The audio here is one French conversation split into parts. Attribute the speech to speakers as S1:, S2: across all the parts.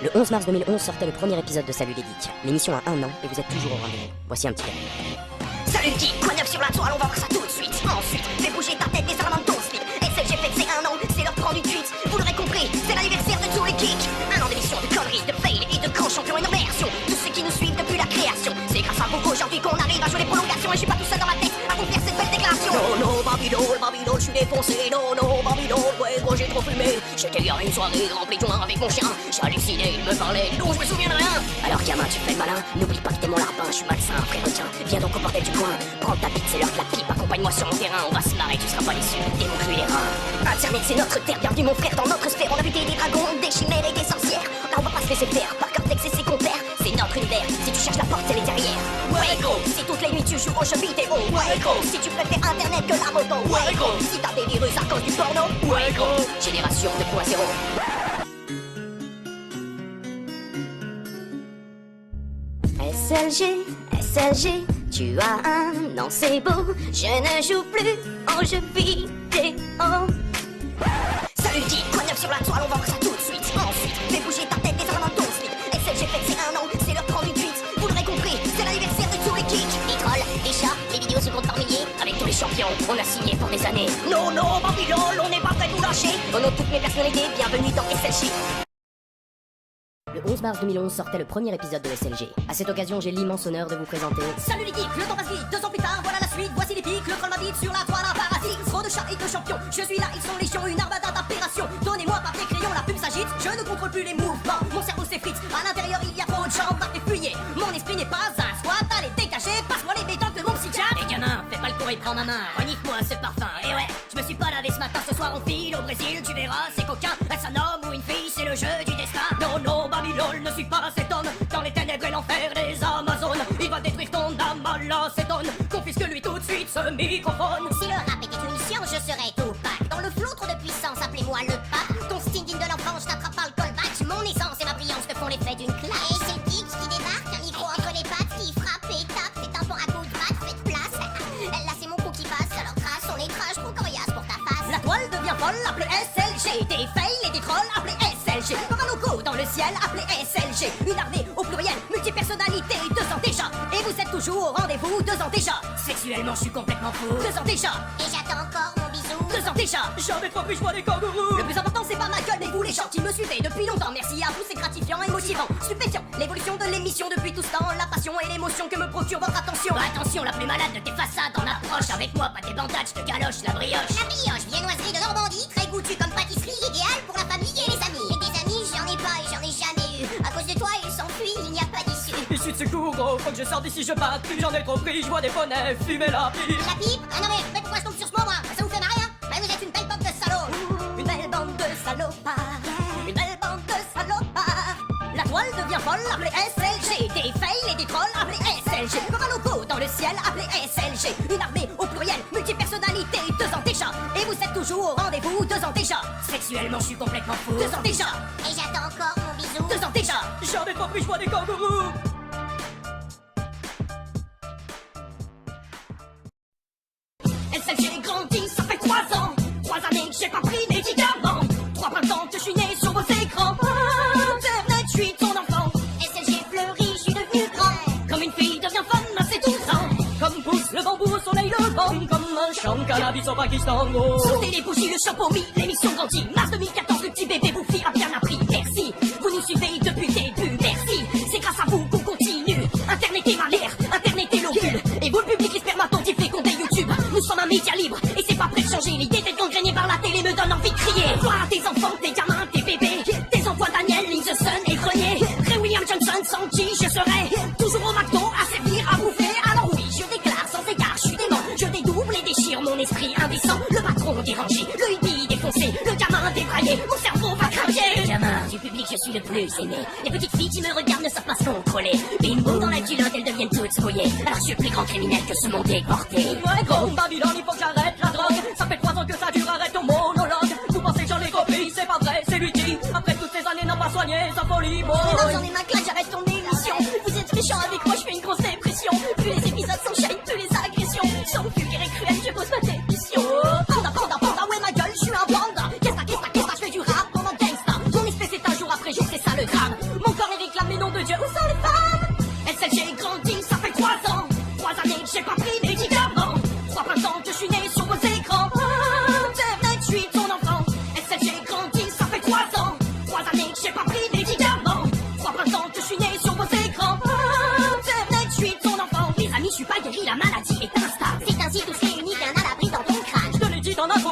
S1: Le 11 mars 2011 sortait le premier épisode de Salut les Geeks. L'émission a 1 an et vous êtes toujours au rendez-vous. Voici un petit gamin.
S2: Salut le geek, quoi neuf sur la toile, on va voir ça tout de suite. Ensuite, fais bouger ta tête des armes de ton slip. SLG fête ses 1 an, c'est l'heure de prendre une tweet. Vous l'aurez compris, c'est l'anniversaire de tous les geeks. 1 an d'émission, de conneries, de fail et de grands champions et immersion. Tous ceux qui nous suivent depuis la création. C'est grâce à vous aujourd'hui qu'on arrive à jouer les prolongations. Et je suis pas tout seul dans ma tête à vous faire cette belle déclaration. Non, Babylone, je suis défoncé. Non, Babylone, ouais, gros, j'ai trop fumé. J'étais hier à une soirée remplie de joints avec mon chien. J'ai halluciné, il me parlait, non, je me souviens de rien. Alors gamin, tu fais le malin, n'oublie pas que t'es mon larbin. Je suis malsain, frère, tiens, viens donc au bordel du coin. Prends ta bite, c'est l'heure de la pipe, accompagne-moi sur mon terrain. On va se marrer, tu seras pas déçu, t'es mon cul les reins. Internet, c'est notre terre, bienvenue mon frère dans notre sphère. On a buté des dragons, des chimères et des sorcières. Là, on va pas se laisser faire, par Cortex et ses compères. C'est notre univers, si tu cherches la porte, elle est derrière. Ouais, gros, si toutes les nuits tu joues aux jeux vidéo. Ouais, gros, si tu préfères internet que la moto. Ouais, gros, si t'as des virus à cause du porno. Ouais, gros, génération 2.0. SLG, tu as un nom, c'est beau. Je ne joue plus aux jeux vidéo. Salut le geek, quoi neuf sur la toile, on va voir ça tout de suite. Ensuite, fais bouger ta tête des armes dans ton slip. SLG fête ses 1 an, c'est l'heure de prendre une tweet. Vous l'aurez compris, c'est l'anniversaire de tous les geeks. Les trolls, les chats, les vidéos se comptent par milliers. Avec tous les champions, on a signé pour des années. Non, Babylone, on n'est pas prêt de nous lâcher. Au nom de toutes mes personnalités, bienvenue dans SLG.
S1: Le 11 mars 2011 sortait le premier épisode de SLG. À cette occasion, j'ai l'immense honneur de vous présenter...
S2: Salut les geeks, le temps passe vite, 2 ans plus tard, voilà la suite, voici les pics, le troll m'habite sur la toile, un parasite, trop de chats et de champions, je suis là, ils sont légions, une armada d'aberration, donnez-moi papier crayon, la pub s'agite, je ne contrôle plus les mouvements, mon cerveau s'effrite, à l'intérieur il y a trop de chambres à effeuiller, mon esprit n'est pas un squat, allez dégagez, passe-moi les bétons de mon psychiatre. Et gamin, fais pas le tour et prends ma main, renifle-moi ce parfum, et ouais, je me suis pas lavé ce matin, ce soir on file au Brésil, tu verras, c'est coquin, est-ce un homme ou une fille, c'est le jeu du destin. Non, Babylone, ne suis pas cet homme, dans les ténèbres et l'enfer des Amazones, il va détruire ton âme à la cétone, confisque-lui tout de suite ce microphone.
S3: Si le rap était une science, je serais Tupac. Dans le flot, trop de puissance, appelez-moi le pape. Ton stinging de l'enfant, je t'attrape par le callback. Mon essence et ma brillance te font l'effet d'une claque. Et c'est le geek qui débarque, un micro entre les pattes, qui frappe et tape, fait un pont à coups de batte, faites place. Là c'est mon coup qui passe, alors trace, on les trash, trop coriace pour ta face.
S2: La toile devient folle, appelez SLG. Des fails et des trolls, appelez SLG. Comme un logo dans le ciel, appelez SLG. Une armée au pluriel, multipersonnalité, 2 ans déjà. Et vous êtes toujours au rendez-vous, 2 ans déjà. Sexuellement, je suis complètement fou. 2 ans déjà.
S3: Et j'attends encore mon bisou.
S2: 2 ans déjà. Jamais trop plus, je vois les kangourous. Le plus important, c'est pas ma gueule, mais vous les gens qui me suivez depuis longtemps. Merci à vous, c'est gratifiant et motivant. Stupéfiant, l'évolution de l'émission depuis tout ce temps. La passion et l'émotion que me procure votre attention. Attention, la plus malade de tes façades en approche. Avec moi, pas des bandades, je te galoche la brioche.
S3: La brioche, viennoiserie de Normandie, très goûtue comme pâtisserie, idéale pour la famille et les amis. Et des amis, j'en ai pas et j'en ai jamais eu. À cause de toi, ils s'enfuient, il n'y a pas d'issue.
S2: Issue de secours, gros, faut que je sorte d'ici, je batte plus, j'en ai trop pris, je vois des poneys fumer la pipe.
S3: La pipe? Ah non mais pourquoi je tombe sur ce mot moi? Ça vous fait marrer hein? Bah vous êtes une belle bande de salauds.
S2: Une belle bande de salopards. Une belle bande de salopards. La toile devient folle, appelez SLG. Des fails et des trolls, appelez SLG. Comme un logo dans le ciel, appelez SLG. Une armée au pluriel, multipersonnalité, 2 ans déjà. Et vous êtes toujours au rendez-vous, 2 ans déjà. Sexuellement, je suis complètement fou. 2 ans déjà.
S3: Et j'attends encore mon bisou.
S2: 2 ans déjà. J'en ai trop pris, je vois des kangourous. SLG grandit, ça fait 3 ans. 3 années que j'ai pas pris des médicaments. 3 printemps que je suis né sur vos écrans. Internet, je suis ton enfant.
S3: SLG fleurit, je suis devenu grand.
S2: Comme une fille devient femme à ses 12 ans. Comme pousse le bambou au soleil levant. Comme un champ de cannabis au Pakistan. Sautez les bougies, le chapeau mis, l'émission grandit. Mars 2014, le petit bébé bouffi a bien appris. Merci, vous nous suivez depuis le début. Merci, c'est grâce à vous qu'on continue. Internet est ma mère, Internet est l'ovule. Et vous le public, les spermatozoïdes fécondés YouTube. Nous sommes un média libre et c'est pas prêt de changer. L'idée d'être gangréné par la télé me donne envie de crier. Voir des enfants, des gamins, des bébés, des enfants Daniel, Link the Sun et Grenier. Ray William Johnson, sans qui je serais toujours au McDo à servir, à bouffer. Alors oui, je déclare sans égard, je suis dément. Je dédouble et déchire mon esprit indécent. Le patron dérangé, le hippie défoncé, le gamin débraillé, mon cerveau va craquer. Gamin du public, je suis le plus aimé. Les petites filles qui me regardent ne savent pas se contrôler. Bim boum dans la culotte, elles deviennent toutes mouillées. Alors je suis le plus grand criminel que ce monde ait porté. Ouais, gros, Babylone, il faut que j'arrête la drogue. Ça fait 3 ans que ça dure, arrête ton monologue. Vous pensez que j'en ai compris, c'est pas vrai, c'est lui dit. Après toutes ces années, n'a pas soigné sa folie. Bon,
S3: Non, j'en ai ma claque, j'arrête ton émission. Vous êtes méchants avec moi, je fais une grosse dépression. Plus les épisodes s'enchaînent, plus les agressions. Sans vulgaire et cruel, je pose ma démission. Panda, ouais ma gueule, je suis un panda. Qu'est-ce que je fais du rap pendant gangsta. Mon espèce est un jour après jour, c'est ça le drame.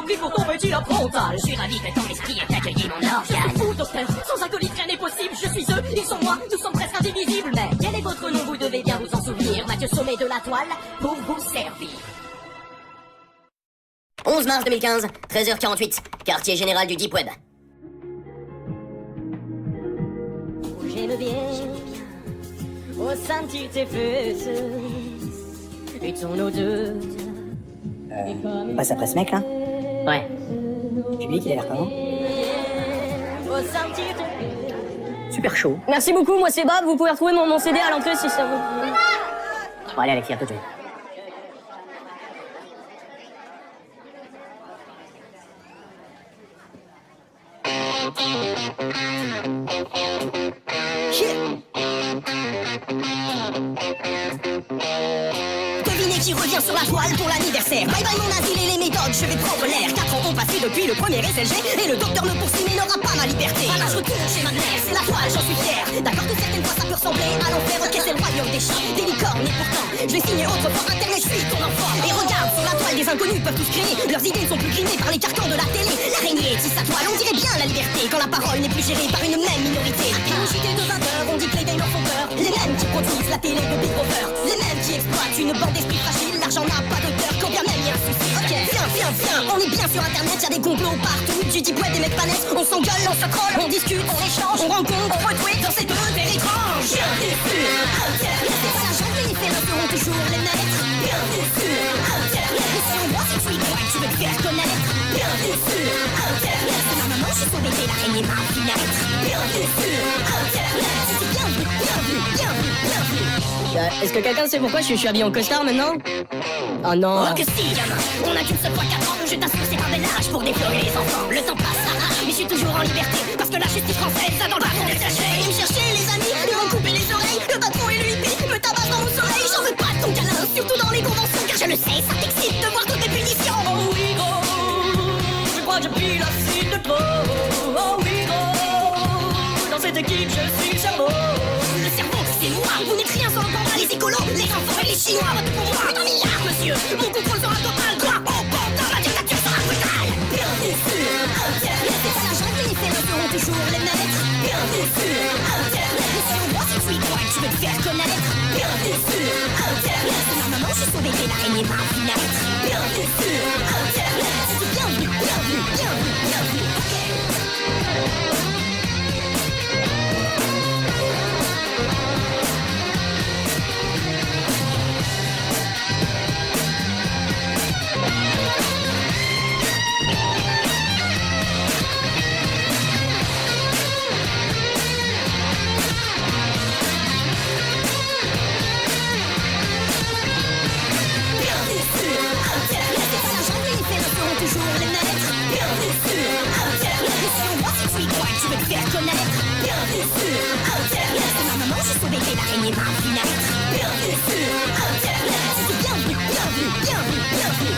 S2: aujourd'hui pour ton petit apprentissage.
S3: Je suis ravi que ton esprit ait accueilli mon organe.
S2: Vous, docteur, sans acolyte, rien n'est possible. Je suis eux, ils sont moi, nous sommes presque indivisibles. Mais quel est votre nom, vous devez bien vous en souvenir. Mathieu Sommet de la Toile, pour vous servir.
S1: 11 mars 2015, 13h48, quartier général du Deep Web.
S2: J'aime bien ressentir tes fesses et ton odeur.
S4: Passe après ce mec là.
S1: Ouais.
S4: Public, il a l'air comment?
S2: Ressentir tes...
S4: Super chaud.
S2: Merci beaucoup, moi c'est Bob, vous pouvez retrouver mon CD à l'entrée si ça vous...
S4: Bon allez Alexis, à tout de suite.
S3: Devinez qui revient sur la toile pour l'anniversaire. Bye bye mon asile et les méthodes, je vais prendre l'air. 4 ans ont passé depuis le premier SLG et le docteur me poursuit mais n'aura pas ma liberté. Ah là je retourne chez ma mère, c'est la toile, j'en suis fier. D'accord que certaines fois ça peut ressembler à l'enfer. Ok c'est le royaume des chats, des licornes et pourtant je vais signer autrefois internet, je suis ton enfant. Et regarde, sur la toile des inconnus peuvent tous créer. Leurs idées ne sont plus grimées par les carcans de la télé. L'araignée tisse sa toile, on dirait bien la liberté quand la parole n'est plus gérée par une même minorité. Animosité de 20 heures, on dit que les gays leur font peur. Les mêmes qui produisent la télé de Big Brother. Les mêmes qui exploitent une bande d'esprit fragile. L'argent n'a pas d'odeur quand bien même y a un souci. Ok, viens, on est bien sur internet, y'a des complots partout. Du deep web, des mecs pas nets, on s'engueule, on se troll, on discute, on échange, on rencontre, on retweet dans cette univers étrange. Bienvenue sur internet. C'est pas la jungle, les félins seront toujours les maîtres. Bienvenue sur internet. Et si on voit cette suite, tu veux te faire connaître. Bienvenue sur internet. C'est ma maman, je suis son bébé, l'araignée m'a vu naître. Bienvenue sur internet. C'est bienvenue, bienvenue, bienvenue, bienvenue.
S2: Est-ce que quelqu'un sait pourquoi je suis habillé en costard maintenant? Oh non.
S3: Oh que si, gamin, on a qu'une seule fois 4 ans. Je t'assure, c'est un bel âge pour déplorer les enfants. Le temps passe, mais je suis toujours en liberté. Parce que la justice française a dans le bâton des sachets. Ils me chercher les amis, ils vont couper les oreilles. Le patron et le hippie me tabassent dans mon soleil. J'en veux pas de ton câlin, surtout dans les conventions. Car je le sais, ça t'excite de voir toutes mes punitions.
S2: Oh oui, gros, je crois que je plie la cible de trop. Oh oui, gros, dans cette équipe, je suis le cerveau.
S3: Le cerveau, c'est moi, vous n'êtes rien sans le combat. Les écolos, les enfants et les chinois votent pour moi. Un milliard, monsieur, mon contrôle sera total. Quoi, oh, dans la dictature sera brutale. Bienvenue sur internet. C'est pas la jungle, les félins seront toujours les maîtres. Bienvenue sur internet. Et si on voit cette suite, tu veux te faire connaître. Bienvenue sur internet. C'est ma maman, je suis son bébé, l'araignée m'a vu naître. Bienvenue sur internet. C'est bienvenue, bienvenue, bienvenue, bienvenue. Toujours les maîtres. Bienvenue sur internet. Et si on voit cette suite, tu veux te faire connaître. Bienvenue sur internet. C'est ma maman, je suis son bébé, l'araignée m'a vu naître. Bienvenue sur internet. C'est bienvenue, bienvenue, bienvenue, bienvenue.